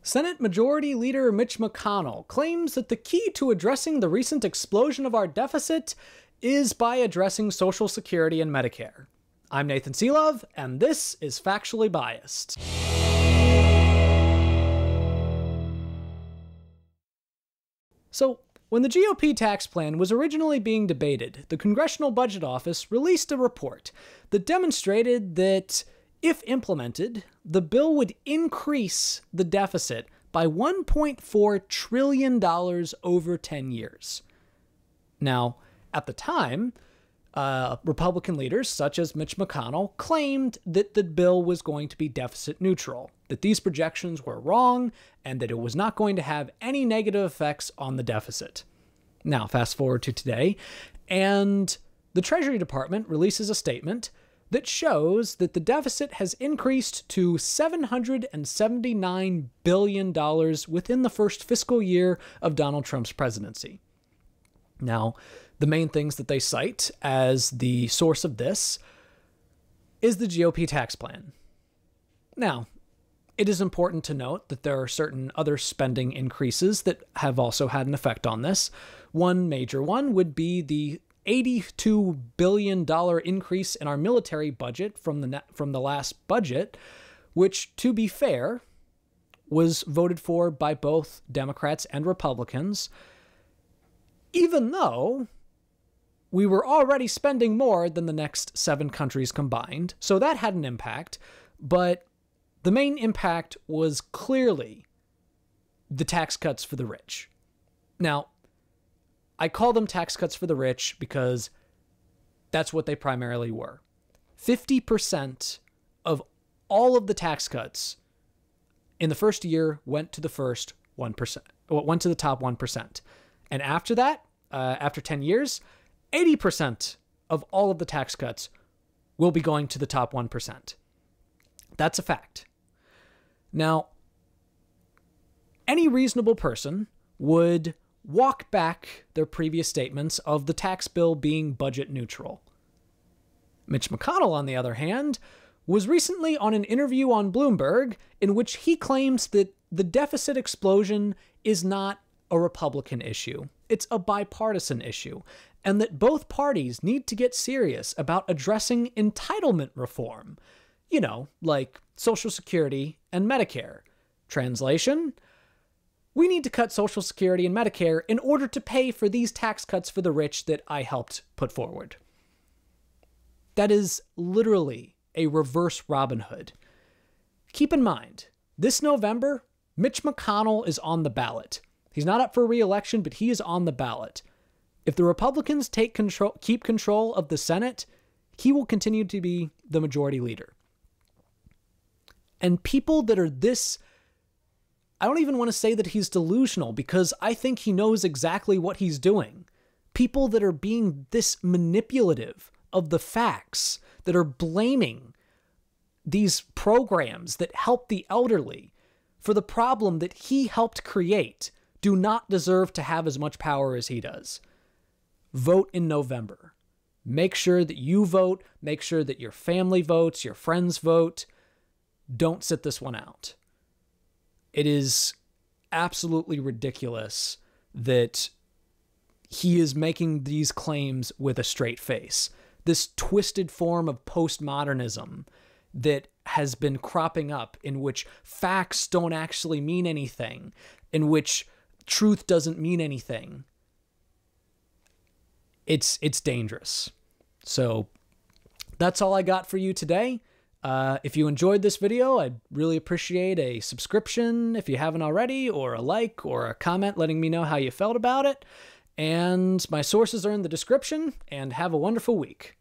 Senate Majority Leader Mitch McConnell claims that the key to addressing the recent explosion of our deficit is by addressing Social Security and Medicare. I'm Nathan Seelove, and this is Factually Biased. So, when the GOP tax plan was originally being debated, the Congressional Budget Office released a report that demonstrated that, if implemented, the bill would increase the deficit by $1.4 trillion over 10 years. Now, at the time, Republican leaders such as Mitch McConnell claimed that the bill was going to be deficit neutral, that these projections were wrong, and that it was not going to have any negative effects on the deficit. Now, fast forward to today, and the Treasury Department releases a statement that shows that the deficit has increased to $779 billion within the first fiscal year of Donald Trump's presidency. Now, the main things that they cite as the source of this is the GOP tax plan. Now, it is important to note that there are certain other spending increases that have also had an effect on this. One major one would be the $82 billion increase in our military budget from the last budget, which, to be fair, was voted for by both Democrats and Republicans, even though we were already spending more than the next 7 countries combined. So that had an impact, but the main impact was clearly the tax cuts for the rich. Now, I call them tax cuts for the rich because that's what they primarily were. 50% of all of the tax cuts in the first year went to the first 1%, went to the top 1%. And after that, after 10 years, 80% of all of the tax cuts will be going to the top 1%. That's a fact. Now, any reasonable person would walk back their previous statements of the tax bill being budget neutral. Mitch McConnell, on the other hand, was recently on an interview on Bloomberg in which he claims that the deficit explosion is not a Republican issue. It's a bipartisan issue, and that both parties need to get serious about addressing entitlement reform. You know, like Social Security and Medicare. Translation: we need to cut Social Security and Medicare in order to pay for these tax cuts for the rich that I helped put forward. That is literally a reverse Robin Hood. Keep in mind, this November, Mitch McConnell is on the ballot. He's not up for re-election, but he is on the ballot. If the Republicans keep control of the Senate, he will continue to be the majority leader. And people that are this, I don't even want to say that he's delusional, because I think he knows exactly what he's doing. People that are being this manipulative of the facts, that are blaming these programs that help the elderly for the problem that he helped create, do not deserve to have as much power as he does. Vote in November. Make sure that you vote. Make sure that your family votes, your friends vote. Don't sit this one out. It is absolutely ridiculous that he is making these claims with a straight face. This twisted form of postmodernism that has been cropping up, in which facts don't actually mean anything, in which truth doesn't mean anything. It's dangerous. So that's all I got for you today. If you enjoyed this video, I'd really appreciate a subscription if you haven't already, or a like, or a comment letting me know how you felt about it. And my sources are in the description, and have a wonderful week.